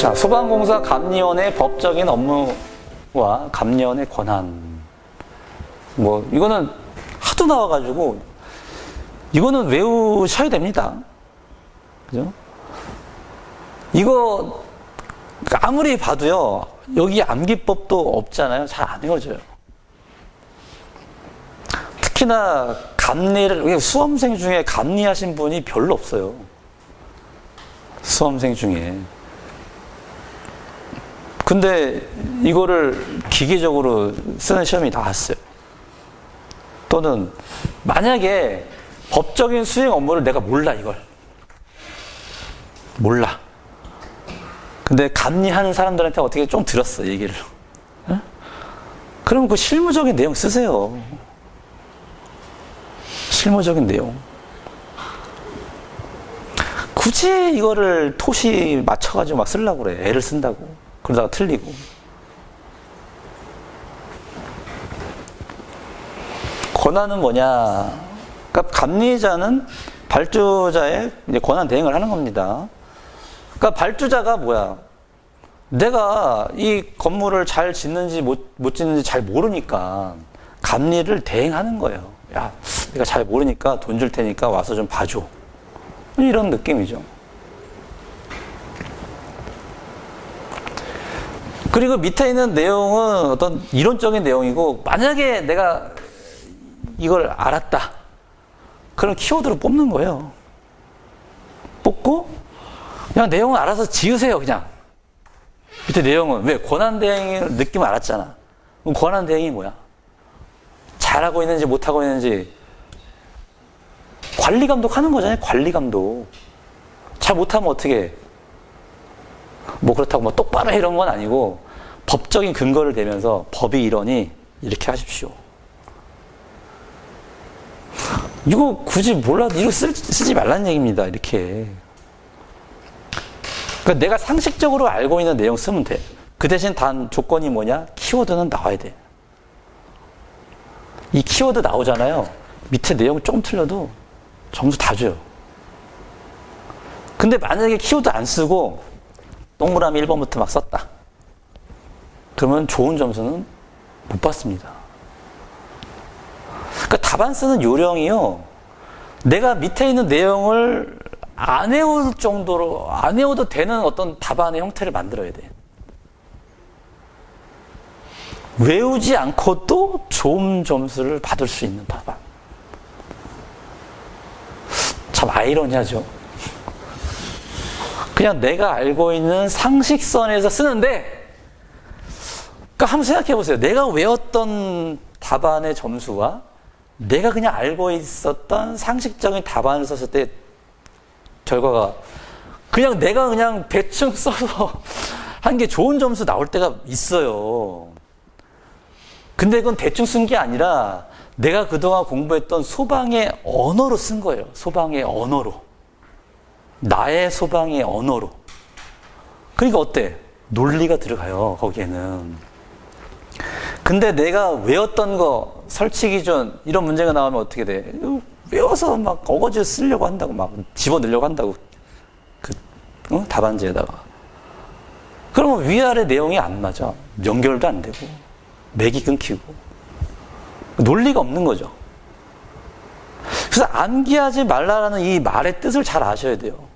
자, 소방공사 감리원의 법적인 업무와 감리원의 권한. 뭐 이거는 하도 나와가지고 이거는 외우셔야 됩니다. 그죠? 이거 아무리 봐도요, 여기 암기법도 없잖아요. 잘 안 외워져요. 특히나 감리를, 수험생 중에 감리하신 분이 별로 없어요. 수험생 중에. 근데 이거를 기계적으로 쓰는 시험이 나왔어요. 또는 만약에 법적인 수행 업무를 내가 몰라, 이걸. 몰라. 근데 감리하는 사람들한테 어떻게 좀 들었어, 얘기를. 응? 그럼 그 실무적인 내용 쓰세요. 실무적인 내용. 굳이 이거를 토시 맞춰가지고 막 쓰려고 그래. 애를 쓴다고. 그러다가 틀리고. 권한은 뭐냐? 그러니까 감리자는 발주자의 이제 권한 대행을 하는 겁니다. 그러니까 발주자가 뭐야? 내가 이 건물을 잘 짓는지 못 짓는지 잘 모르니까 감리를 대행하는 거예요. 야, 내가 잘 모르니까 돈 줄 테니까 와서 좀 봐줘. 이런 느낌이죠. 그리고 밑에 있는 내용은 어떤 이론적인 내용이고, 만약에 내가 이걸 알았다. 그럼 키워드로 뽑는 거예요. 뽑고 그냥 내용을 알아서 지으세요. 그냥 밑에 내용은 왜 권한대행을 느낌 알았잖아. 그럼 권한대행이 뭐야? 잘하고 있는지 못하고 있는지 관리감독 하는 거잖아요. 관리감독. 잘 못하면 어떻게 해? 뭐 그렇다고 뭐 똑바로 해 이런 건 아니고 법적인 근거를 대면서 법이 이러니 이렇게 하십시오. 이거 굳이 몰라도 이거 쓰지 말라는 얘기입니다. 이렇게. 그러니까 내가 상식적으로 알고 있는 내용 쓰면 돼. 그 대신 단 조건이 뭐냐? 키워드는 나와야 돼. 이 키워드 나오잖아요. 밑에 내용 좀 틀려도 점수 다 줘요. 근데 만약에 키워드 안 쓰고 동그라미 1번부터 막 썼다. 그러면 좋은 점수는 못 받습니다. 그러니까 답안 쓰는 요령이요. 내가 밑에 있는 내용을 안 외울 정도로, 안 외워도 되는 어떤 답안의 형태를 만들어야 돼. 외우지 않고도 좋은 점수를 받을 수 있는 답안. 참 아이러니하죠. 그냥 내가 알고 있는 상식선에서 쓰는데, 그러니까 한번 생각해 보세요. 내가 외웠던 답안의 점수와 내가 그냥 알고 있었던 상식적인 답안을 썼을 때 결과가 그냥 내가 그냥 대충 써서 한 게 좋은 점수 나올 때가 있어요. 근데 그건 대충 쓴 게 아니라 내가 그동안 공부했던 소방의 언어로 쓴 거예요. 소방의 언어로. 나의 소방의 언어로. 그러니까 어때? 논리가 들어가요, 거기에는. 근데 내가 외웠던 거, 설치 기준, 이런 문제가 나오면 어떻게 돼? 외워서 막 어거지로 쓰려고 한다고, 막 집어넣으려고 한다고. 답안지에다가. 그러면 위아래 내용이 안 맞아. 연결도 안 되고, 맥이 끊기고. 논리가 없는 거죠. 그래서 암기하지 말라라는 이 말의 뜻을 잘 아셔야 돼요.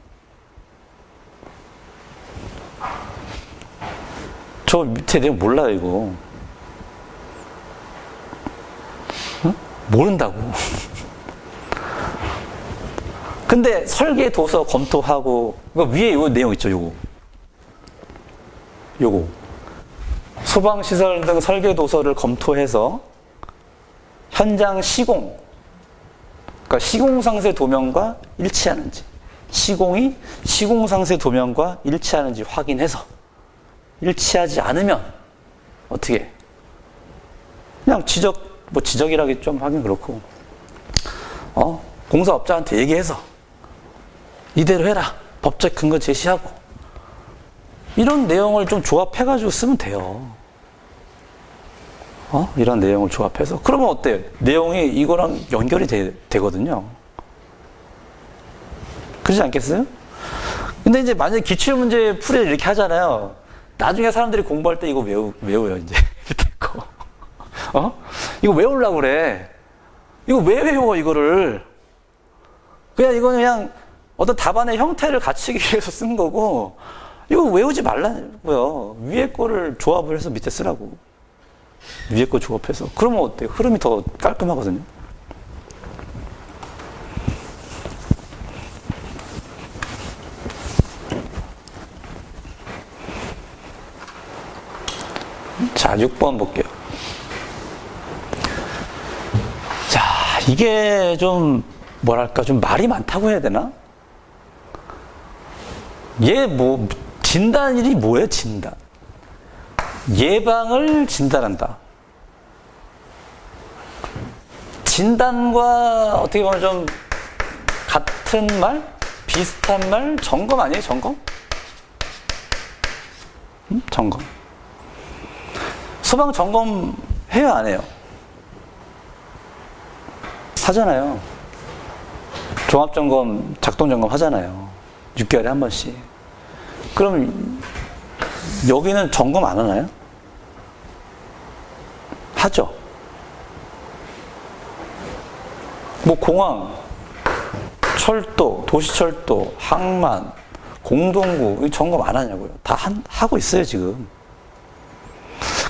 저 밑에 내용 몰라요, 이거. 응? 모른다고. 근데 설계 도서 검토하고, 위에 요 내용 있죠, 요거. 소방시설 등 설계 도서를 검토해서 현장 시공, 그러니까 시공상세 도면과 일치하는지, 시공이 시공상세 도면과 일치하는지 확인해서 일치하지 않으면 어떻게 해? 그냥 지적이라기 좀 하긴 그렇고, 공사업자한테 얘기해서 이대로 해라. 법적 근거 제시하고. 이런 내용을 좀 조합해가지고 쓰면 돼요. 이런 내용을 조합해서. 그러면 어때요? 내용이 이거랑 연결이 되거든요. 그러지 않겠어요? 근데 이제 만약에 기출문제 풀이를 이렇게 하잖아요. 나중에 사람들이 공부할 때 이거 외워요, 이제. 밑에 거. 이거 외우려고 그래. 이거 왜 외워, 이거를. 이거는 그냥 어떤 답안의 형태를 갖추기 위해서 쓴 거고, 이거 외우지 말라고요. 위에 거를 조합을 해서 밑에 쓰라고. 위에 거 조합해서. 그러면 어때요? 흐름이 더 깔끔하거든요. 자, 6번 볼게요. 자, 이게 좀, 뭐랄까, 좀 말이 많다고 해야 되나? 진단일이 뭐예요, 진단? 예방을 진단한다. 진단과 어떻게 보면 좀 같은 말? 비슷한 말? 점검 아니에요, 점검? 점검. 소방 점검 해요, 안 해요? 하잖아요. 종합점검, 작동점검 하잖아요. 6개월에 한 번씩. 그럼 여기는 점검 안 하나요? 하죠. 뭐 공항, 철도, 도시철도, 항만, 공동구 점검 안 하냐고요. 다 하고 있어요, 지금.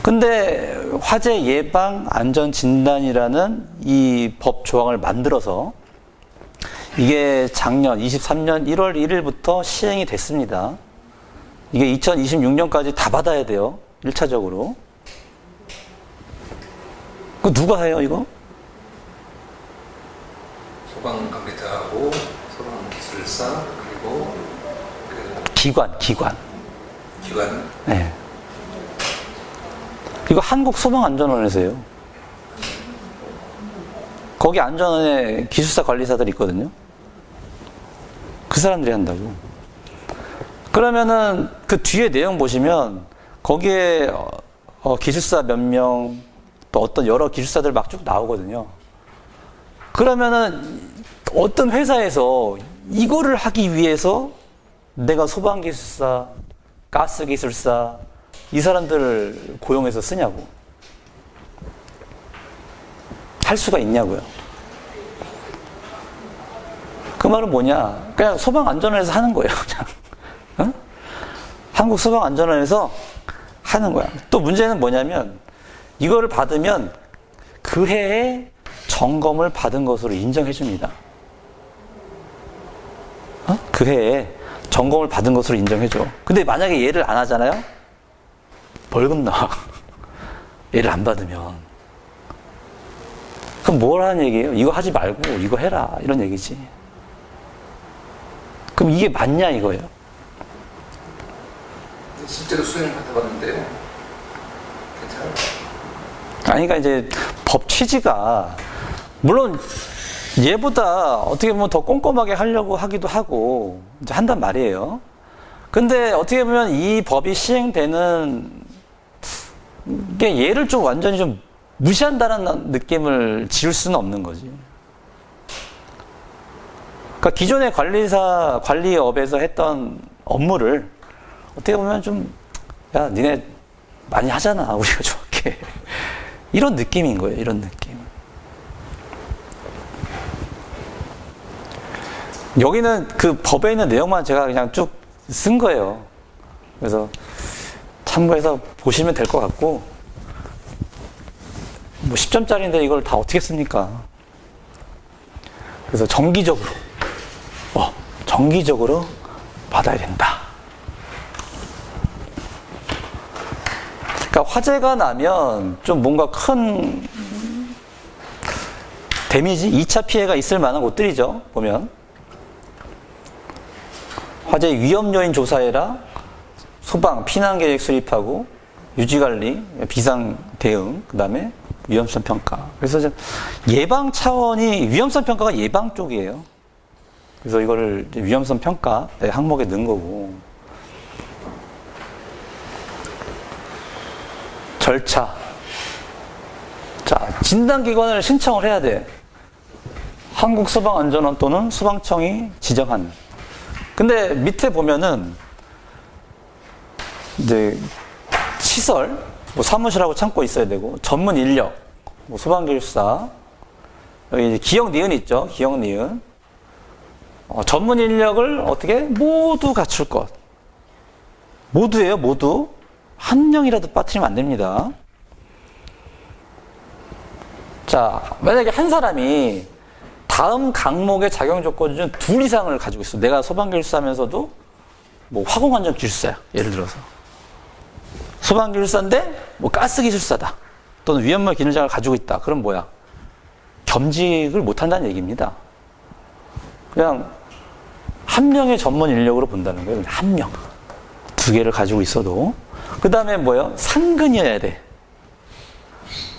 근데 화재 예방 안전 진단이라는 이 법 조항을 만들어서 이게 작년 23년 1월 1일부터 시행이 됐습니다. 이게 2026년까지 다 받아야 돼요. 1차적으로. 그 누가 해요, 이거? 소방관리자하고 소방기술사 그리고 기관. 네. 이거 한국소방안전원에서 해요. 거기 안전원에 기술사 관리사들이 있거든요. 그 사람들이 한다고. 그러면은 그 뒤에 내용 보시면 거기에 기술사 몇 명, 또 어떤 여러 기술사들 막 쭉 나오거든요. 그러면은 어떤 회사에서 이거를 하기 위해서 내가 소방기술사, 가스기술사 이 사람들을 고용해서 쓰냐고. 할 수가 있냐고요. 그 말은 뭐냐? 그냥 소방안전원에서 하는 거예요, 그냥. 한국소방안전원에서 하는 거야. 또 문제는 뭐냐면, 이거를 받으면 그 해에 점검을 받은 것으로 인정해 줍니다. 그 해에 점검을 받은 것으로 인정해 줘. 근데 만약에 얘를 안 하잖아요? 벌금 나와. 얘를 안 받으면. 그럼 뭘 하는 얘기예요? 이거 하지 말고 이거 해라. 이런 얘기지. 그럼 이게 맞냐 이거예요? 실제로 수행을 하다 봤는데요. 괜찮아요. 아니, 그러니까 이제 법 취지가, 물론 얘보다 어떻게 보면 더 꼼꼼하게 하려고 하기도 하고, 이제 한단 말이에요. 근데 어떻게 보면 이 법이 시행되는 게 얘를 좀 완전히 좀 무시한다는 느낌을 지울 수는 없는 거지. 그러니까 기존의 관리업에서 했던 업무를 어떻게 보면 좀, 야, 니네 많이 하잖아, 우리가 좋게. 이런 느낌인 거예요, 이런 느낌. 여기는 그 법에 있는 내용만 제가 그냥 쭉 쓴 거예요. 그래서 참고해서 보시면 될 것 같고, 뭐 10점짜리인데 이걸 다 어떻게 씁니까? 그래서 정기적으로 받아야 된다. 그러니까 화재가 나면 좀 뭔가 큰 데미지, 2차 피해가 있을 만한 곳들이죠, 보면. 화재 위험 요인 조사해라, 소방, 피난계획 수립하고, 유지관리, 비상 대응, 그 다음에 위험성 평가. 그래서 예방 차원이, 위험성 평가가 예방 쪽이에요. 그래서 이거를 위험성 평가 항목에 넣은 거고. 절차. 자, 진단기관을 신청을 해야 돼. 한국소방안전원 또는 소방청이 지정한 근데 밑에 보면은 이제 시설, 뭐 사무실하고 창고 있어야 되고, 전문 인력, 뭐 소방기술사, 여기 이제 기역 니은 있죠? 기역 니은. 전문 인력을 어떻게 모두 갖출 것. 모두예요, 모두. 한 명이라도 빠뜨리면 안 됩니다. 자, 만약에 한 사람이 다음 강목의 자격 조건 중 둘 이상을 가지고 있어. 내가 소방기술사면서도 뭐 화공안전 기술사야. 예를 들어서. 소방기술사인데 뭐 가스기술사다. 또는 위험물 기능장을 가지고 있다. 그럼 뭐야? 겸직을 못한다는 얘기입니다. 그냥 한 명의 전문 인력으로 본다는 거예요. 한 명. 두 개를 가지고 있어도. 그 다음에 뭐예요? 상근이어야 돼.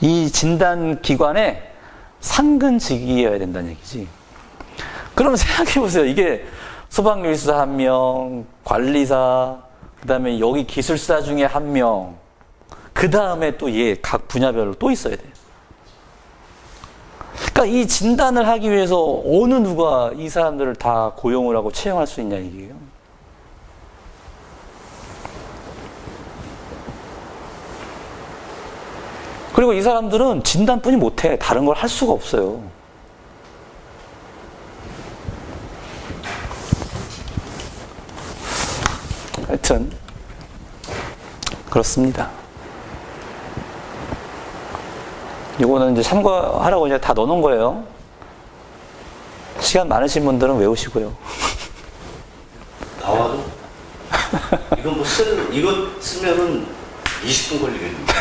이 진단기관에 상근직이어야 된다는 얘기지. 그럼 생각해 보세요. 이게 소방기술사 한 명, 관리사, 그 다음에 여기 기술사 중에 한 명, 그 다음에 또 얘 각 분야별로 또 있어야 돼요. 그러니까 이 진단을 하기 위해서 어느 누가 이 사람들을 다 고용을 하고 채용할 수 있냐 얘기예요. 그리고 이 사람들은 진단뿐이 못해. 다른 걸 할 수가 없어요. 하여튼 그렇습니다. 이거는 이제 참고하라고 이제 다 넣어놓은 거예요. 시간 많으신 분들은 외우시고요. 나와도 이거 이거 쓰면은 20분 걸리겠는데.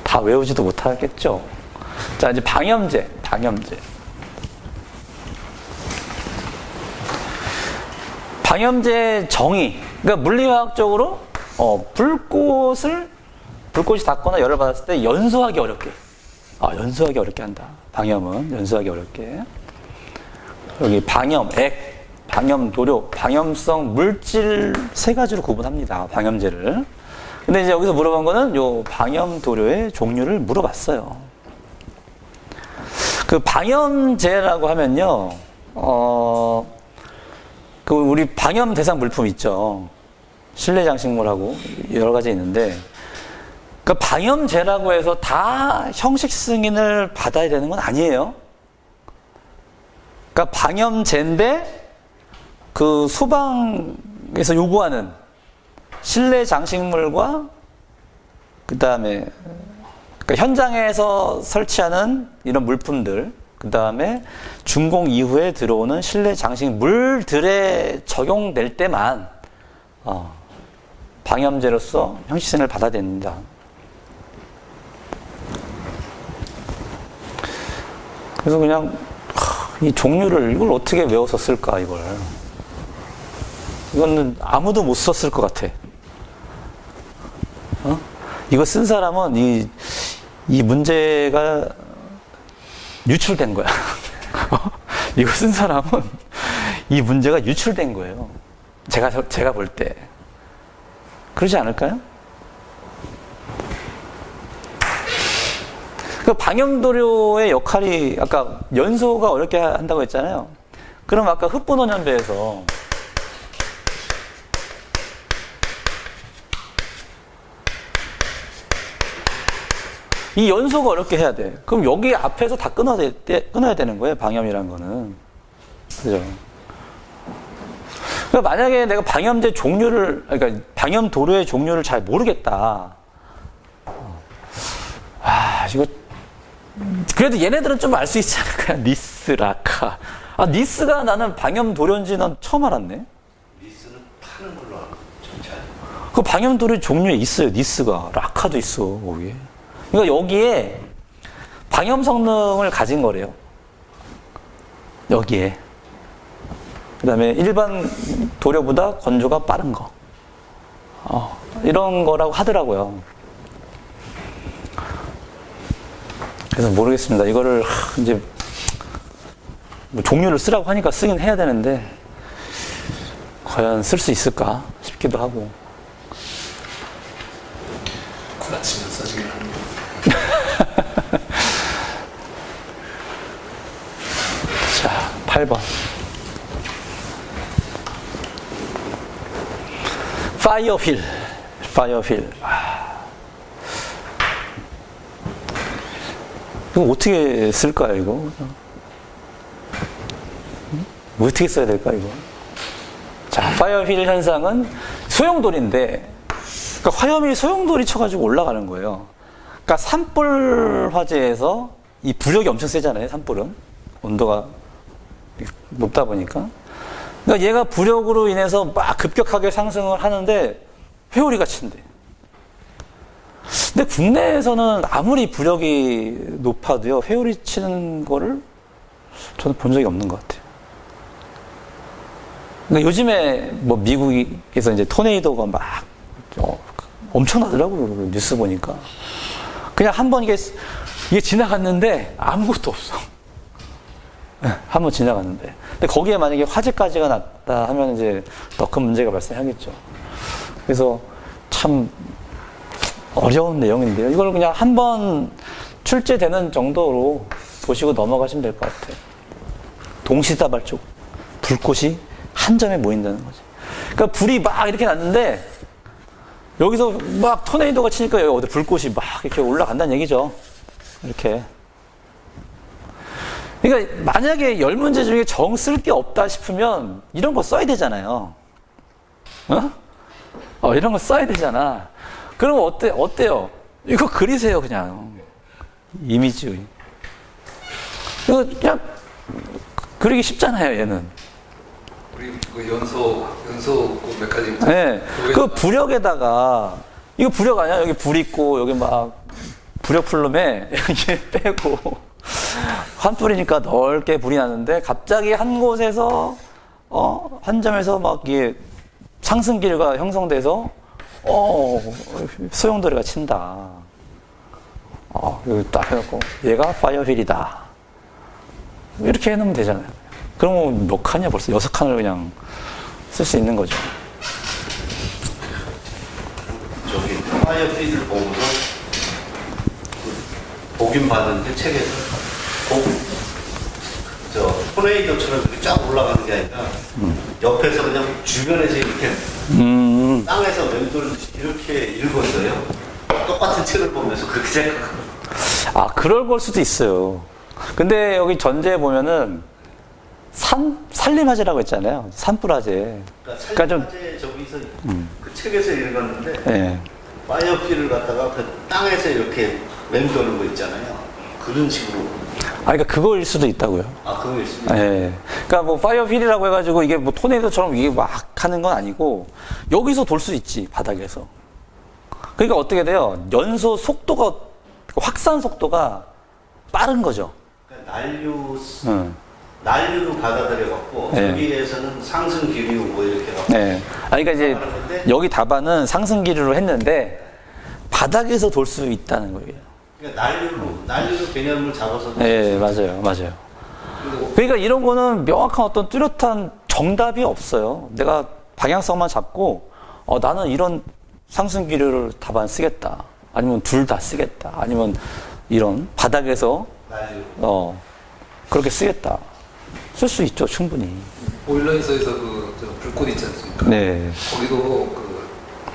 다 외우지도 못하겠죠. 자, 이제 방염제. 방염제 정의. 그러니까 물리화학적으로 불꽃이 닿거나 열을 받았을 때 연소하기 어렵게. 연소하기 어렵게 한다. 방염은 연소하기 어렵게. 여기 방염액, 방염도료, 방염성 물질 세 가지로 구분합니다. 방염제를. 근데 이제 여기서 물어본 거는 요 방염도료의 종류를 물어봤어요. 그 방염제라고 하면요, 그 우리 방염 대상 물품 있죠. 실내 장식물하고 여러 가지 있는데, 그 방염제라고 해서 다 형식 승인을 받아야 되는 건 아니에요. 그러니까 방염제인데 그 소방에서 요구하는 실내 장식물과 그 다음에 그러니까 현장에서 설치하는 이런 물품들, 그 다음에 준공 이후에 들어오는 실내 장식물들에 적용될 때만 방염제로서 형식승인을 받아야 됩니다. 그래서 그냥 이 종류를 이걸 어떻게 외워서 쓸까 이걸. 이거는 아무도 못 썼을 것 같아. 이거 쓴 사람은 이 문제가 유출된 거야. 이거 쓴 사람은 이 문제가 유출된 거예요. 제가 볼 때. 그러지 않을까요? 그 방염도료의 역할이 아까 연소가 어렵게 한다고 했잖아요. 그럼 아까 흡분원연배에서 이 연소가 어렵게 해야 돼. 그럼 여기 앞에서 다 끊어야 되는 거예요. 방염이란 거는. 그죠? 그러니까 만약에 내가 방염제 종류를, 그러니까 방염 도료의 종류를 잘 모르겠다. 이거, 그래도 얘네들은 좀 알 수 있지 않을까요? 니스, 라카. 니스가 나는 방염 도료인지 난 처음 알았네. 니스는 파는 걸로 알고 전체. 그 방염 도료 종류에 있어요. 니스가. 라카도 있어, 거기에. 그러니까 여기에 방염 성능을 가진 거래요. 여기에. 그 다음에 일반 도료보다 건조가 빠른 거. 이런 거라고 하더라고요. 그래서 모르겠습니다. 이거를 이제 뭐 종류를 쓰라고 하니까 쓰긴 해야 되는데 과연 쓸 수 있을까 싶기도 하고. 구라치면 써지긴 합니다. 자, 8번. 파이어휠. 이거 어떻게 쓸까요, 이거? 어떻게 써야 될까, 이거? 자, 파이어휠 현상은 소용돌이인데, 그러니까 화염이 소용돌이 쳐가지고 올라가는 거예요. 그러니까 산불 화재에서 이 부력이 엄청 세잖아요, 산불은. 온도가 높다 보니까. 그러니까 얘가 부력으로 인해서 막 급격하게 상승을 하는데 회오리가 친대. 근데 국내에서는 아무리 부력이 높아도요, 회오리 치는 거를 저는 본 적이 없는 것 같아요. 그러니까 요즘에 뭐 미국에서 이제 토네이도가 막 엄청나더라고요, 뉴스 보니까. 그냥 한번 이게 지나갔는데 아무것도 없어. 한번 지나갔는데. 근데 거기에 만약에 화재까지가 났다 하면 이제 더 큰 문제가 발생하겠죠. 그래서 참 어려운 내용인데요. 이걸 그냥 한번 출제되는 정도로 보시고 넘어가시면 될 것 같아요. 동시다발적 불꽃이 한 점에 모인다는 거지. 그러니까 불이 막 이렇게 났는데 여기서 막 토네이도가 치니까 여기 어디 불꽃이 막 이렇게 올라간다는 얘기죠. 이렇게. 그러니까 만약에 10문제 중에 정 쓸 게 없다 싶으면 이런 거 써야 되잖아요. 이런 거 써야 되잖아. 그럼 어때요? 이거 그리세요, 그냥. 이미지. 이거 그냥 그리기 쉽잖아요, 얘는. 우리 그 연소 몇 가지. 네. 그 부력에다가, 이거 부력 아니야? 여기 불 있고, 여기 막 부력 플룸에 여기 빼고, 환불이니까 넓게 불이 나는데, 갑자기 한 곳에서, 한 점에서 막 이게 상승기류가 형성돼서, 소용돌이가 친다. 여기 딱 해놓고, 얘가 파이어휠이다. 이렇게 해놓으면 되잖아요. 그러면 몇 칸이야 벌써? 6칸을 그냥 쓸 수 있는 거죠. 저기 파이어필을 보고서 보긴 봤는데 책에서 토네이도처럼 이렇게 쫙 올라가는 게 아니라 옆에서 그냥 주변에서 이렇게 땅에서 맴돌듯이 이렇게 읽었어요. 똑같은 책을 보면서 그렇게 생각하고. 그럴 걸 수도 있어요. 근데 여기 전제에 보면은 산림화재라고 했잖아요. 산불화재. 그러니까 산림화재 저기서 그 책에서 읽었는데 네. 파이어필을 갖다가 그 땅에서 이렇게 맴도는 거 있잖아요. 그런 식으로. 그러니까 그거일 수도 있다고요. 그거일 수도 있어요. 네. 그러니까 뭐 파이어휠이라고 해가지고 이게 뭐 토네이도처럼 이게 막 하는 건 아니고 여기서 돌 수 있지, 바닥에서. 그러니까 어떻게 돼요? 연소 속도가, 확산 속도가 빠른 거죠. 그러니까 난류로 받아들여갖고 네. 여기에서는 상승 기류 뭐 이렇게 갖고. 네. 그러니까 이제 여기 답안은 상승 기류로 했는데 바닥에서 돌 수 있다는 거예요. 그러니까 난류로 개념을 잡아서. 네, 맞아요. 그러니까 이런 거는 명확한 어떤 뚜렷한 정답이 없어요. 내가 방향성만 잡고 나는 이런 상승 기류를 답안 쓰겠다. 아니면 둘 다 쓰겠다. 아니면 이런 바닥에서 난류. 그렇게 쓰겠다. 쓸 수 있죠, 충분히. 보일러에서 저 불꽃 있지 않습니까? 네. 거기도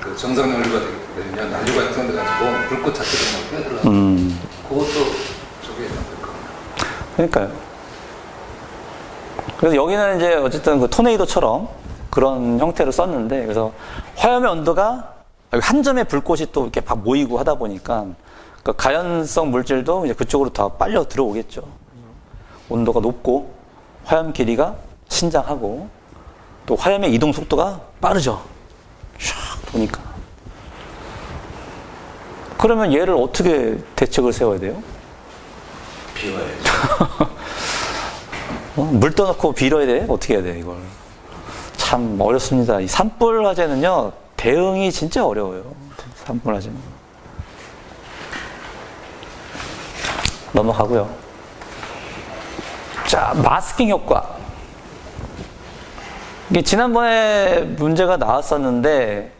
그 정상 연료가 되면 난류가 형성돼가지고 불꽃 자체가 막 뛰어들어가고 그것도 저게 될 겁니다. 그러니까요. 그래서 여기는 이제 어쨌든 그 토네이도처럼 그런 형태로 썼는데, 그래서 화염의 온도가 한 점의 불꽃이 또 이렇게 막 모이고 하다 보니까 그 가연성 물질도 이제 그쪽으로 다 빨려 들어오겠죠. 온도가 높고 화염 길이가 신장하고 또 화염의 이동 속도가 빠르죠. 샥 도니까. 그러면 얘를 어떻게 대책을 세워야 돼요? 비워야죠. 물 떠놓고 빌어야 돼? 어떻게 해야 돼, 이걸? 참 어렵습니다. 이 산불 화재는요, 대응이 진짜 어려워요. 산불 화재는. 넘어가고요. 자, 마스킹 효과. 이게 지난번에 문제가 나왔었는데,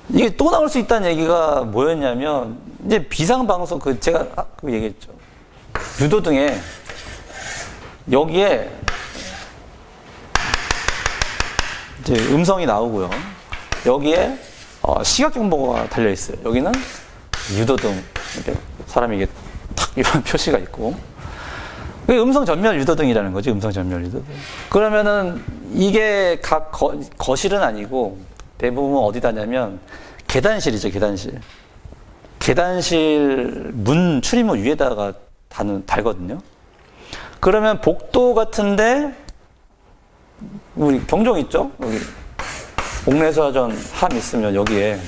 이게 또 나올 수 있다는 얘기가 뭐였냐면, 이제 비상방송, 제가 그 얘기했죠. 유도등에, 여기에, 이제 음성이 나오고요. 여기에 시각 정보가 달려 있어요. 여기는 유도등, 이렇게 사람이 이게 탁 이런 표시가 있고, 그게 음성 전멸 유도등이라는 거지. 음성 전멸 유도등. 그러면은 이게 각 거실은 아니고 대부분 어디다냐면 계단실이죠. 계단실. 계단실 문 출입문 위에다가 달거든요. 그러면 복도 같은데 우리 경종 있죠? 여기 옥내수화전 함 있으면 여기에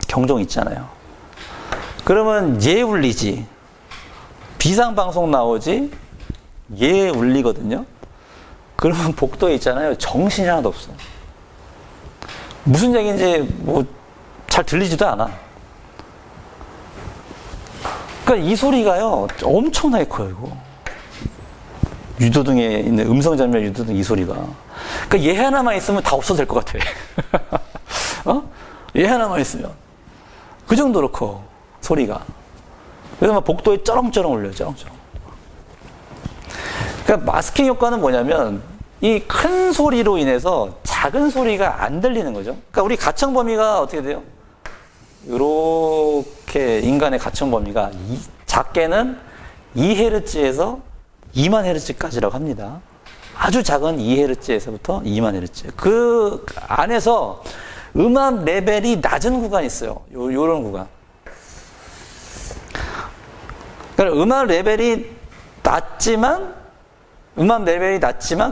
경종 있잖아요. 그러면 얘 울리지. 비상방송 나오지. 얘 울리거든요. 그러면 복도에 있잖아요. 정신이 하나도 없어. 무슨 얘기인지 뭐 잘 들리지도 않아. 그러니까 이 소리가요 엄청나게 커요. 이거. 유도등에 있는 음성전멸 유도등 이 소리가. 그러니까 얘 하나만 있으면 다 없어도 될 것 같아. 얘 하나만 있으면 그 정도로 커 소리가. 그래서 막 복도에 쩌렁쩌렁 울려요. 쩌렁쩌렁. 그러니까 마스킹 효과는 뭐냐면 이 큰 소리로 인해서 작은 소리가 안 들리는 거죠. 그러니까 우리 가청 범위가 어떻게 돼요? 이렇게 인간의 가청 범위가 작게는 2Hz에서 2만 Hz까지라고 합니다. 아주 작은 2Hz에서부터 2만 Hz. 그 안에서 음압 레벨이 낮은 구간이 있어요. 요런 구간. 그러니까 음압 레벨이 낮지만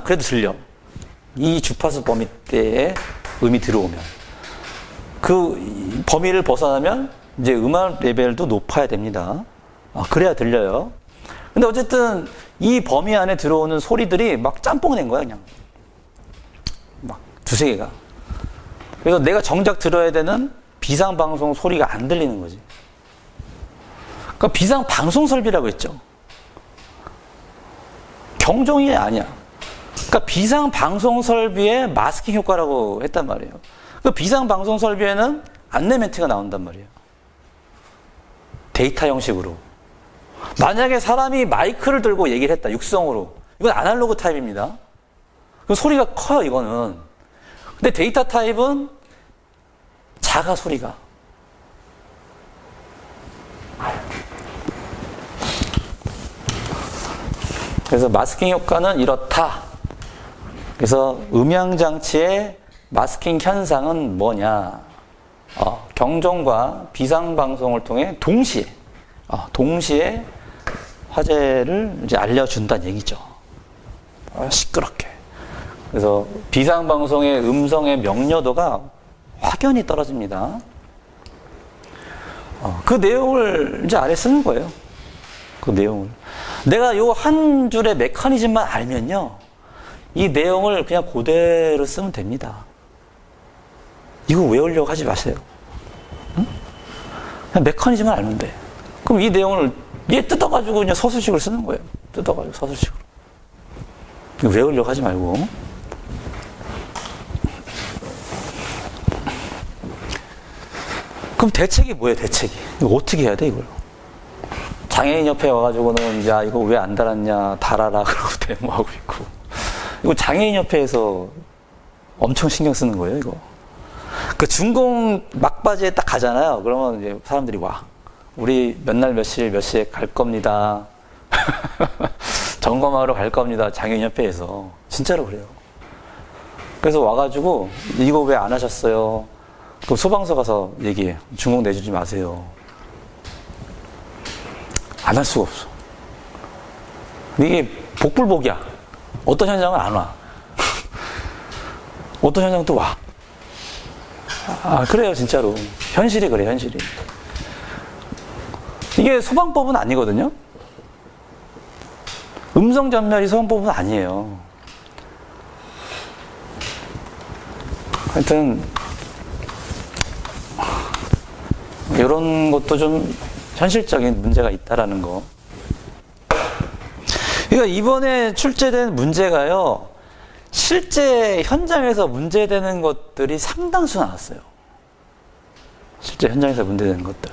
그래도 들려. 이 주파수 범위대에 음이 들어오면. 그 범위를 벗어나면 이제 음악 레벨도 높아야 됩니다. 그래야 들려요. 근데 어쨌든 이 범위 안에 들어오는 소리들이 막 짬뽕 낸 거야, 그냥. 막 두세 개가. 그래서 내가 정작 들어야 되는 비상방송 소리가 안 들리는 거지. 그러니까 비상방송 설비라고 했죠. 경종이 아니야. 그러니까 비상방송 설비의 마스킹 효과라고 했단 말이에요. 그 비상방송 설비에는 안내 멘트가 나온단 말이에요. 데이터 형식으로. 만약에 사람이 마이크를 들고 얘기를 했다. 육성으로. 이건 아날로그 타입입니다. 그 소리가 커요, 이거는. 근데 데이터 타입은 작아, 소리가. 그래서 마스킹 효과는 이렇다. 그래서 음향장치의 마스킹 현상은 뭐냐? 경종과 비상방송을 통해 동시에 화재를 이제 알려준다는 얘기죠. 시끄럽게. 그래서 비상방송의 음성의 명료도가 확연히 떨어집니다. 그 내용을 이제 아래 쓰는 거예요. 그 내용을. 내가 요 한 줄의 메커니즘만 알면요. 이 내용을 그냥 그대로 쓰면 됩니다. 이거 외우려고 하지 마세요. 응? 그냥 메커니즘만 알면 돼. 그럼 이 내용을 얘 뜯어가지고 그냥 서술식으로 쓰는 거예요. 뜯어가지고 서술식으로. 이거 외우려고 하지 말고. 그럼 대책이 뭐예요, 대책이? 이거 어떻게 해야 돼, 이걸? 장애인 옆에 와가지고는, 야, 이거 왜 안 달았냐, 달아라, 그러고 데모하고 있고. 이거 장애인 협회에서 엄청 신경 쓰는 거예요, 이거. 그 준공 막바지에 딱 가잖아요. 그러면 이제 사람들이 와. 우리 몇 날 몇 시에 갈 겁니다. 점검하러 갈 겁니다. 장애인협회에서. 진짜로 그래요. 그래서 와가지고, 이거 왜 안 하셨어요? 그럼 소방서 가서 얘기해. 준공 내주지 마세요. 안 할 수가 없어. 이게 복불복이야. 어떤 현장은 안 와. 어떤 현장은 또 와. 그래요, 진짜로. 현실이 그래, 현실이. 이게 소방법은 아니거든요? 음성전멸이 소방법은 아니에요. 하여튼, 이런 것도 좀 현실적인 문제가 있다라는 거. 그러니까 이번에 출제된 문제가요, 실제 현장에서 문제되는 것들이 상당수 나왔어요. 실제 현장에서 문제되는 것들.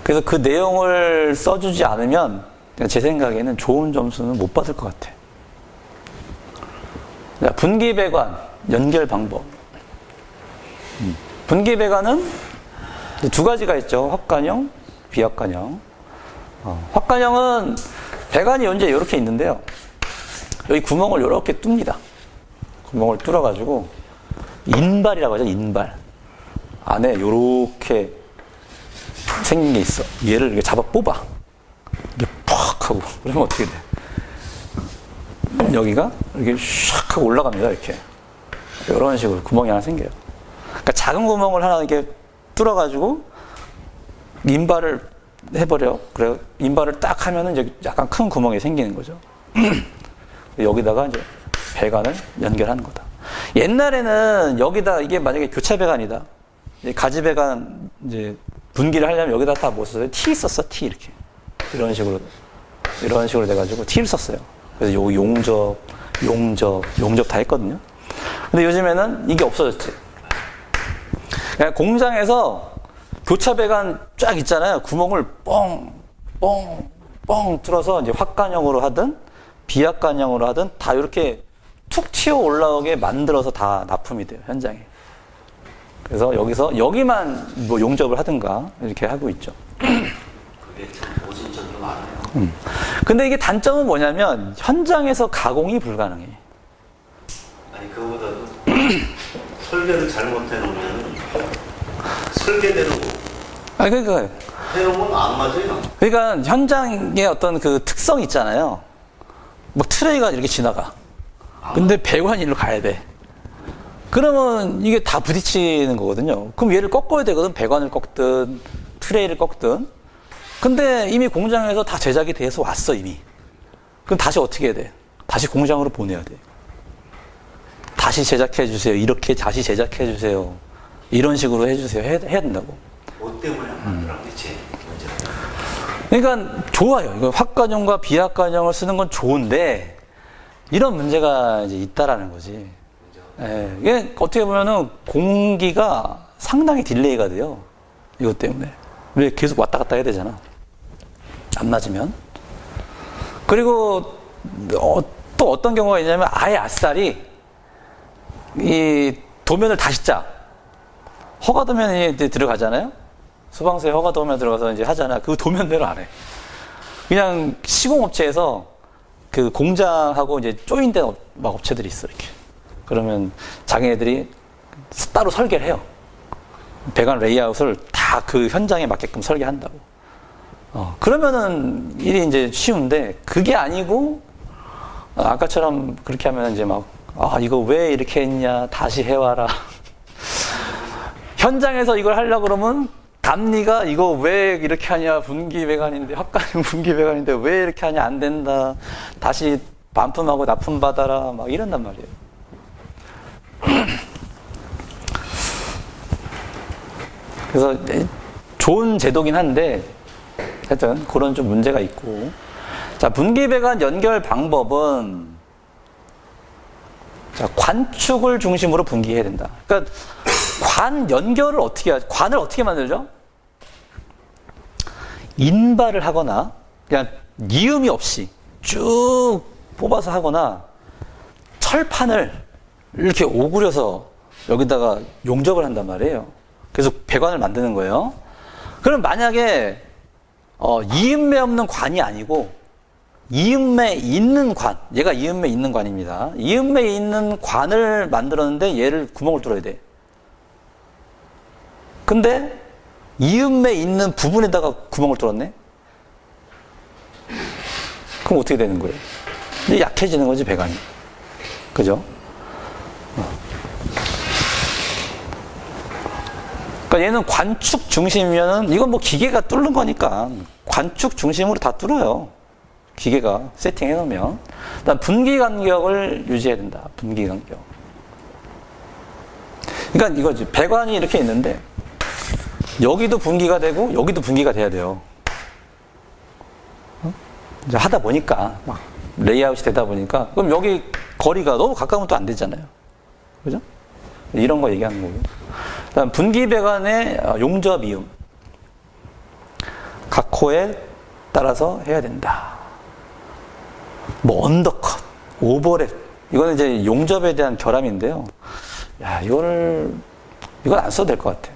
그래서 그 내용을 써주지 않으면 제 생각에는 좋은 점수는 못 받을 것 같아. 분기배관, 연결 방법. 분기배관은 두 가지가 있죠. 확관형, 비확관형. 확관형은 배관이 현재 이렇게 있는데요. 여기 구멍을 이렇게 뚫습니다. 구멍을 뚫어가지고 인발이라고 하죠. 인발. 안에 이렇게 생긴 게 있어. 얘를 이렇게 잡아 뽑아. 이렇게 팍 하고. 그러면 어떻게 돼? 여기가 이렇게 샥 하고 올라갑니다. 이렇게. 이런 식으로 구멍이 하나 생겨요. 그러니까 작은 구멍을 하나 이렇게 뚫어가지고 인발을 해버려. 그래 인발을 딱 하면은 이제 약간 큰 구멍이 생기는 거죠. 여기다가 이제 배관을 연결하는 거다. 옛날에는 여기다 이게 만약에 교차 배관이다. 가지 배관 이제 분기를 하려면 여기다 다 뭐 썼어요? T 썼어. T 이렇게 이런 식으로 돼가지고 T를 썼어요. 그래서 요 용접 다 했거든요. 근데 요즘에는 이게 없어졌지. 그냥 공장에서 교차 배관 쫙 있잖아요. 구멍을 뻥 뚫어서 이제 확관형으로 하든 비확관형으로 하든 다 이렇게 툭 튀어 올라오게 만들어서 다 납품이 돼요, 현장에. 그래서 여기만 뭐 용접을 하든가 이렇게 하고 있죠. 그게 참 모순점도 많아요. 근데 이게 단점은 뭐냐면 현장에서 가공이 불가능해. 아니 그거보다도 설계를 잘못해 놓으면 설계대로 그러니까 해놓으면 안 맞아요. 그러니까 현장의 어떤 그 특성이 있잖아요. 뭐 트레이가 이렇게 지나가. 근데 배관이 일로 가야 돼. 그러면 이게 다 부딪히는 거거든요. 그럼 얘를 꺾어야 되거든. 배관을 꺾든 트레이를 꺾든. 근데 이미 공장에서 다 제작이 돼서 왔어 이미. 그럼 다시 어떻게 해야 돼? 다시 공장으로 보내야 돼. 다시 제작해 주세요. 이렇게 다시 제작해 주세요. 이런 식으로 해주세요. 해야 된다고. 뭐 때문에 안 만들어 대체 문제가. 그러니까 좋아요. 이거 확관형과 비확관형을 쓰는 건 좋은데 이런 문제가 이제 있다라는 거지. 예, 이게 어떻게 보면은 공기가 상당히 딜레이가 돼요. 이것 때문에. 왜 계속 왔다 갔다 해야 되잖아. 안 맞으면. 그리고 또 어떤 경우가 있냐면 아예 아싸리 이 도면을 다시 짜. 허가도면이 이제 들어가잖아요. 소방서에 허가도면 들어가서 이제 하잖아. 그 도면대로 안 해. 그냥 시공업체에서 그 공장하고 이제 조인된 막 업체들이 있어 이렇게. 그러면 자기네들이 따로 설계를 해요. 배관 레이아웃을 다 그 현장에 맞게끔 설계한다고. 그러면은 일이 이제 쉬운데 그게 아니고 아까처럼 그렇게 하면 이제 막 이거 왜 이렇게 했냐 다시 해와라. 현장에서 이걸 하려고 그러면 감리가 이거 왜 이렇게 하냐 분기 배관인데 확관형 분기 배관인데 왜 이렇게 하냐 안 된다. 다시 반품하고 납품 받아라 막 이런단 말이에요. 그래서 좋은 제도긴 한데 하여튼 그런 좀 문제가 있고. 자, 분기배관 연결 방법은 자, 관축을 중심으로 분기해야 된다. 그러니까 관 연결을 어떻게 하죠? 관을 어떻게 만들죠? 인발을 하거나 그냥 이음이 없이 쭉 뽑아서 하거나 철판을 이렇게 오그려서 여기다가 용접을 한단 말이에요. 그래서 배관을 만드는 거예요. 그럼 만약에 이음매 없는 관이 아니고 이음매 있는 관, 얘가 이음매 있는 관입니다. 이음매 있는 관을 만들었는데 얘를 구멍을 뚫어야 돼. 근데 이음매 있는 부분에다가 구멍을 뚫었네? 그럼 어떻게 되는 거예요? 이제 약해지는 거지, 배관이. 그죠? 그러니까 얘는 관축 중심이면은 이건 뭐 기계가 뚫는 거니까 관축 중심으로 다 뚫어요. 기계가 세팅해 놓으면. 일단 분기 간격을 유지해야 된다. 분기 간격. 그러니까 이거지. 배관이 이렇게 있는데 여기도 분기가 되고 여기도 분기가 돼야 돼요. 이제 하다 보니까 막 레이아웃이 되다 보니까 그럼 여기 거리가 너무 가까우면 또 안 되잖아요. 그죠? 이런 거 얘기하는 거고. 그다음 분기 배관의 용접 이음. 각 코에 따라서 해야 된다. 뭐 언더컷, 오버랩 이거는 이제 용접에 대한 결함인데요. 야, 이건 안 써도 될 것 같아.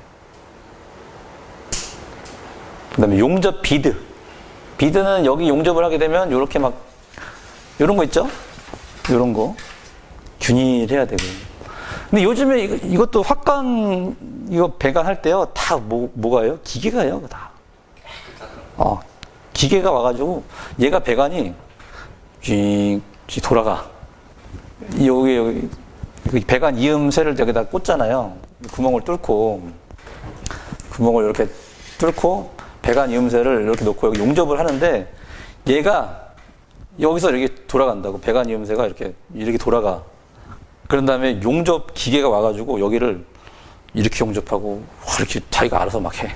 그 다음에 용접 비드. 비드는 여기 용접을 하게 되면 요렇게 막, 요런 거 있죠? 요런 거. 균일해야 되고. 근데 요즘에 이것도 확관, 이거 배관할 때요, 다 뭐가요? 기계가요, 다. 기계가 와가지고, 얘가 배관이, 쥐 돌아가. 여기 배관 이음새를 여기다 꽂잖아요. 구멍을 뚫고 이렇게 뚫고 배관 이음새를 이렇게 놓고 여기 용접을 하는데 얘가 여기서 이렇게 돌아간다고. 배관 이음새가 이렇게 돌아가. 그런 다음에 용접 기계가 와가지고 여기를 이렇게 용접하고 이렇게 자기가 알아서 막 해.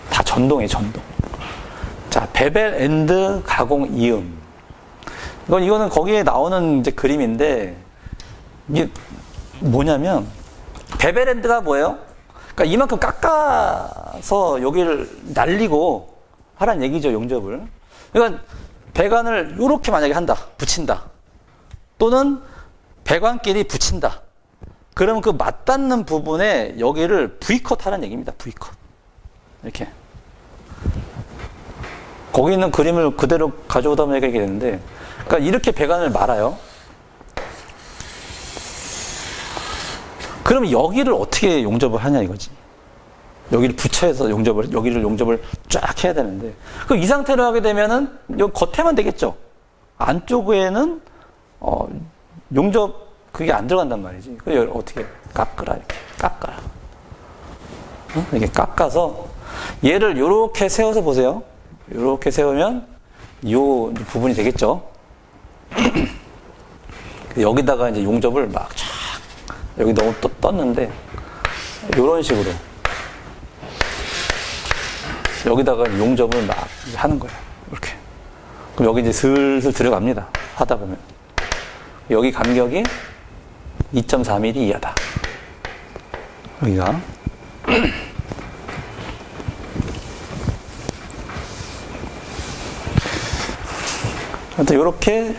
다 전동이에요, 전동. 자, 베벨 앤드 가공 이음. 이거는 거기에 나오는 이제 그림인데, 이게 뭐냐면, 베벨엔드가 뭐예요? 그러니까 이만큼 깎아서 여기를 날리고 하란 얘기죠, 용접을. 그러니까 배관을 이렇게 만약에 한다, 붙인다. 또는 배관끼리 붙인다. 그러면 그 맞닿는 부분에 여기를 V컷 하는 얘기입니다, V컷. 이렇게. 거기 있는 그림을 그대로 가져오다 보니까 이게 되는데, 그러니까 이렇게 배관을 말아요. 그러면 여기를 어떻게 용접을 하냐 이거지. 여기를 붙여서 여기를 용접을 쫙 해야 되는데. 그럼 이 상태로 하게 되면은 여기 겉에만 되겠죠. 안쪽에는 용접 그게 안 들어간단 말이지. 그래서 어떻게 깎으라 이렇게 깎아라. 이렇게 깎아서 얘를 이렇게 세워서 보세요. 이렇게 세우면 이 부분이 되겠죠. 여기다가 이제 용접을 막 쫙, 여기 너무 또 떴는데, 이런 식으로. 여기다가 용접을 막 하는 거예요. 이렇게. 그럼 여기 이제 슬슬 들어갑니다. 하다 보면. 여기 간격이 2.4mm 이하다. 여기가. 하여튼 이렇게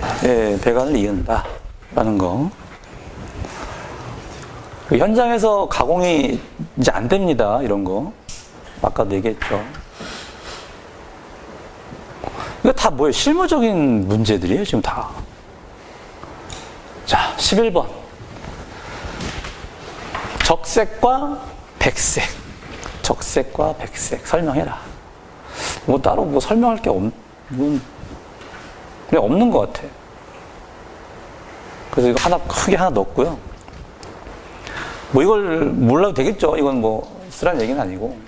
배관을 이은다라는 거. 현장에서 가공이 이제 안 됩니다. 이런 거. 아까도 얘기했죠. 이거 다 뭐예요? 실무적인 문제들이에요, 지금 다. 자, 11번. 적색과 백색. 적색과 백색. 설명해라. 뭐 따로 뭐 설명할 게 그냥 없는 것 같아. 그래서 이거 크게 하나 넣었고요. 뭐 이걸 몰라도 되겠죠. 이건 뭐 쓰라는 얘기는 아니고.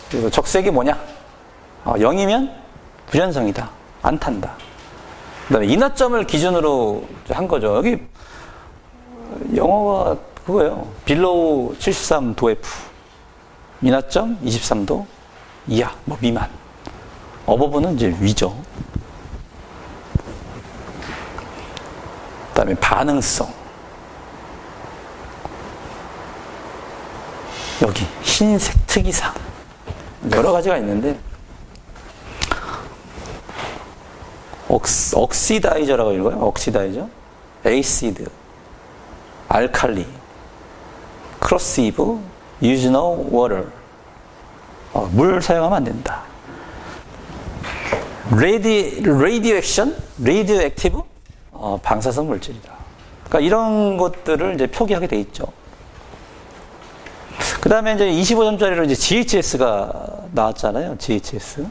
그래서 적색이 뭐냐? 0이면 불연성이다. 안 탄다. 그 다음에 인하점을 기준으로 한 거죠. 여기 영어가 그거예요. below 73도 F. 인하점 23도 이하, 뭐 미만. 어버브는 이제 위죠. 그 다음에 반응성. 여기 흰색 특이사항. 여러 가지가 있는데, 옥시다이저라고 읽어요. 옥시다이저. 에이시드. 알칼리. 크로시브. use no water. 물 사용하면 안 된다. 레디오 액션. 레디오 액티브. 방사성 물질이다. 그러니까 이런 것들을 이제 표기하게 돼 있죠. 그 다음에 이제 25점짜리로 이제 GHS가 나왔잖아요. GHS.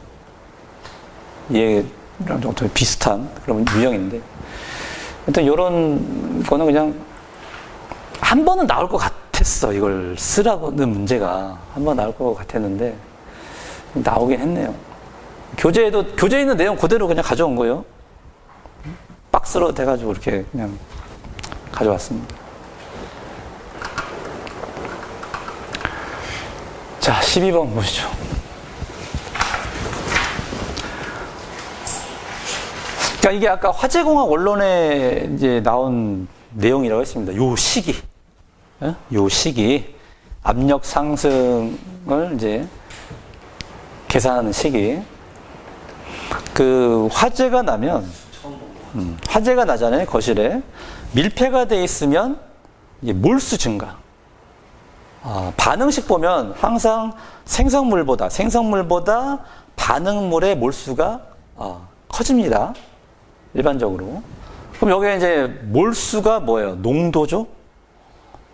얘랑 좀 비슷한 그런 유형인데. 하여튼 요런 거는 그냥 한 번은 나올 것 같았어. 이걸 쓰라고는 문제가. 한 번 나올 것 같았는데, 나오긴 했네요. 교재에 있는 내용 그대로 그냥 가져온 거예요. 박스로 돼가지고 이렇게 그냥 가져왔습니다. 자, 12번 보시죠. 그러니까 이게 아까 화재공학 원론에 이제 나온 내용이라고 했습니다. 요 시기. 요 시기. 압력 상승을 이제 계산하는 시기. 그 화재가 나면 화재가 나잖아요, 거실에. 밀폐가 돼 있으면 이게 몰수 증가. 반응식 보면 항상 생성물보다 반응물의 몰수가 커집니다. 일반적으로. 그럼 여기에 이제 몰수가 뭐예요? 농도죠?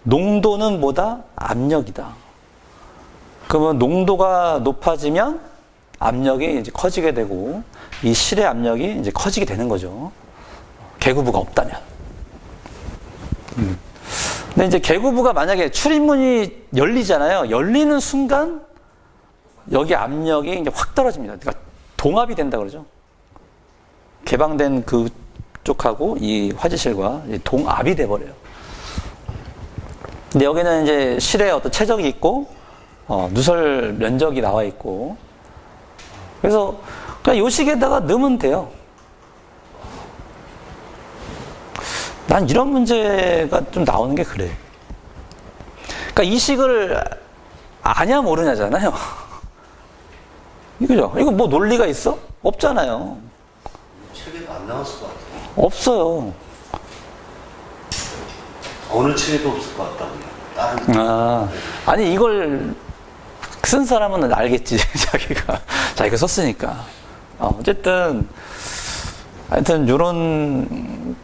농도는 뭐다? 압력이다. 그러면 농도가 높아지면 압력이 이제 커지게 되고 이 실의 압력이 이제 커지게 되는 거죠. 개구부가 없다면. 근데 이제 개구부가 만약에 출입문이 열리잖아요. 열리는 순간 여기 압력이 이제 확 떨어집니다. 그러니까 동압이 된다 그러죠. 개방된 그쪽하고 이 화재실과 동압이 돼버려요. 근데 여기는 이제 실에 어떤 최적이 있고 누설 면적이 나와 있고 그래서 그냥 요 식에다가 넣으면 돼요. 난 이런 문제가 좀 나오는 게 그래. 그러니까 이 식을 아냐 모르냐잖아요. 이거죠. 이거 뭐 논리가 있어? 없잖아요. 책에도 안 나왔을 것 같아요. 없어요. 어느 책에도 없을 것 같다고요. 다른 아니 이걸 쓴 사람은 알겠지. 자기가 썼으니까. 어쨌든 하여튼 요런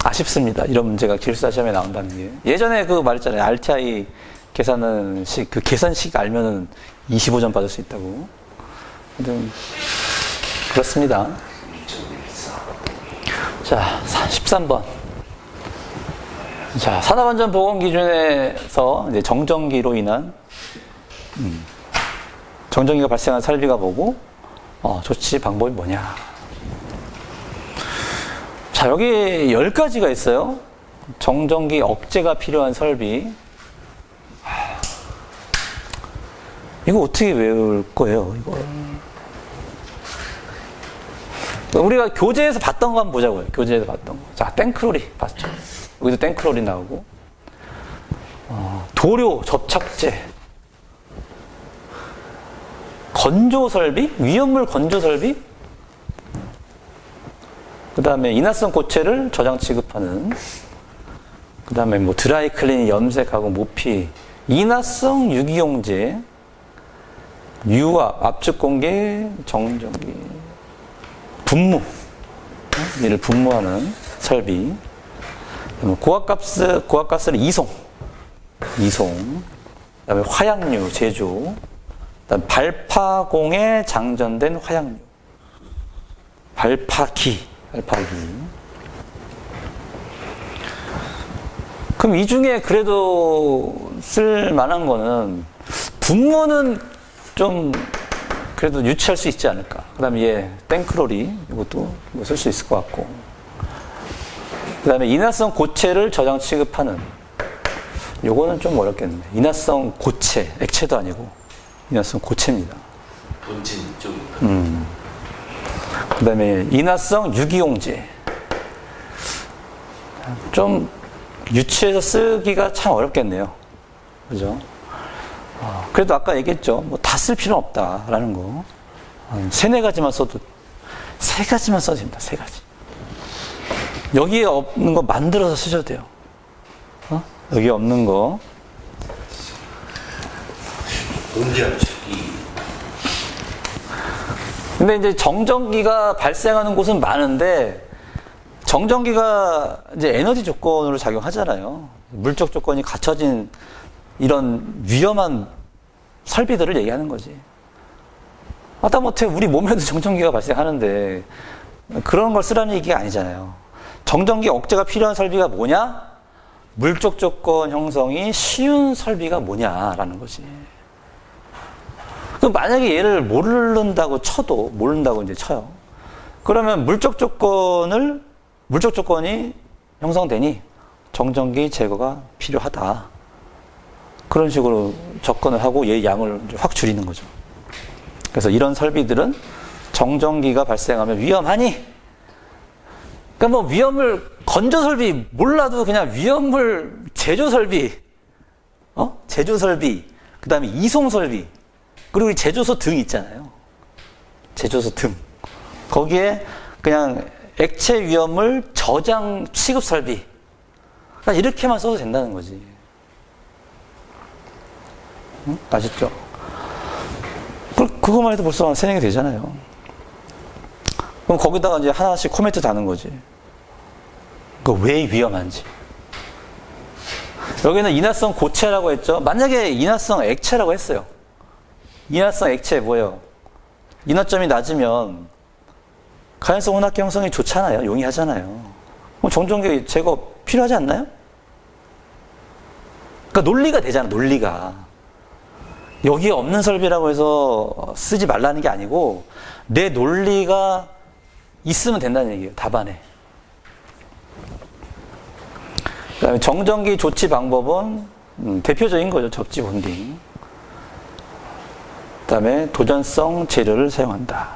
아쉽습니다. 이런 문제가 기술사 시험에 나온다는 게. 예전에 그 말했잖아요. RTI 계산은 그 계산식 알면은 25점 받을 수 있다고. 하여튼 그렇습니다. 자, 13번. 자, 산업안전보건 기준에서 이제 정전기로 인한 정전기가 발생한 설비가 뭐고 조치 방법이 뭐냐. 자, 여기 10가지가 있어요. 정전기 억제가 필요한 설비. 이거 어떻게 외울 거예요, 이거? 우리가 교재에서 봤던 거 한번 보자고요. 교재에서 봤던 거. 자, 땡크로리 봤죠? 여기도 땡크로리 나오고. 도료 접착제. 건조 설비? 위험물 건조 설비? 그 다음에 인화성 고체를 저장 취급하는. 그 다음에 뭐 드라이 클린, 염색하고 모피. 인화성 유기용제. 유압, 압축 공개, 정전기. 분무. 이를 분무하는 설비. 고압가스를 이송. 그 다음에 화약류 제조. 그 다음에 발파공에 장전된 화약류. 발파기. 그럼 이 중에 그래도 쓸 만한 거는 분무는 좀 그래도 유치할 수 있지 않을까. 그 다음에 땡크로리 이것도 쓸 수 있을 것 같고. 그 다음에 인화성 고체를 저장 취급하는 요거는 좀 어렵겠네. 인화성 고체, 액체도 아니고 인화성 고체입니다. 본진 좀. 그 다음에 인화성 유기용제. 좀 유치해서 쓰기가 참 어렵겠네요. 그죠? 그래도 아까 얘기했죠. 뭐 다 쓸 필요는 없다라는 거. 3-4가지만 써도, 3가지만 써도 됩니다. 3가지. 여기에 없는 거 만들어서 쓰셔도 돼요. 여기에 없는 거. 공기압축기. 근데 이제 정전기가 발생하는 곳은 많은데, 정전기가 이제 에너지 조건으로 작용하잖아요. 물적 조건이 갖춰진 이런 위험한 설비들을 얘기하는 거지. 하다못해 우리 몸에도 정전기가 발생하는데 그런 걸 쓰라는 얘기가 아니잖아요. 정전기 억제가 필요한 설비가 뭐냐? 물적 조건 형성이 쉬운 설비가 뭐냐라는 거지. 그럼 만약에 얘를 모른다고 이제 쳐요. 그러면 물적 조건이 형성되니 정전기 제거가 필요하다. 그런 식으로 접근을 하고 얘 양을 확 줄이는 거죠. 그래서 이런 설비들은 정전기가 발생하면 위험하니, 그러니까 뭐 위험물 건조 설비 몰라도 그냥 위험물 제조 설비, 제조 설비, 그 다음에 이송 설비, 그리고 이 제조소 등 있잖아요. 제조소 등. 거기에 그냥 액체 위험을 저장 취급 설비. 그러니까 이렇게만 써도 된다는 거지. 응? 아시죠? 그거만 해도 벌써 한 3-4개 되잖아요. 그럼 거기다가 이제 하나씩 코멘트 다는 거지. 그 왜 위험한지. 여기는 인화성 고체라고 했죠. 만약에 인화성 액체라고 했어요. 인화성 액체 뭐예요? 인화점이 낮으면 가연성 혼합계 형성이 좋잖아요. 용이하잖아요. 그럼 정전기 제거 필요하지 않나요? 그러니까 논리가 되잖아. 논리가. 여기에 없는 설비라고 해서 쓰지 말라는 게 아니고 내 논리가 있으면 된다는 얘기예요. 답안에. 그다음에 정전기 조치 방법은 대표적인 거죠. 접지 본딩. 그다음에 도전성 재료를 사용한다.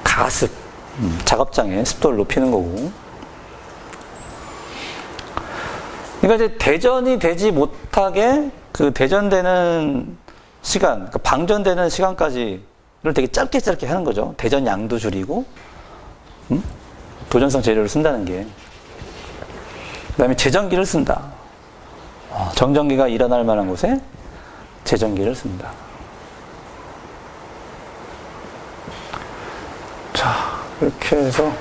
가습, 작업장에 습도를 높이는 거고. 그러니까 이제 대전이 되지 못하게 그 대전되는 시간, 그러니까 방전되는 시간까지를 되게 짧게 하는 거죠. 대전 양도 줄이고, 도전성 재료를 쓴다는 게. 그 다음에 제전기를 쓴다. 정전기가 일어날 만한 곳에 제전기를 쓴다. 자, 이렇게 해서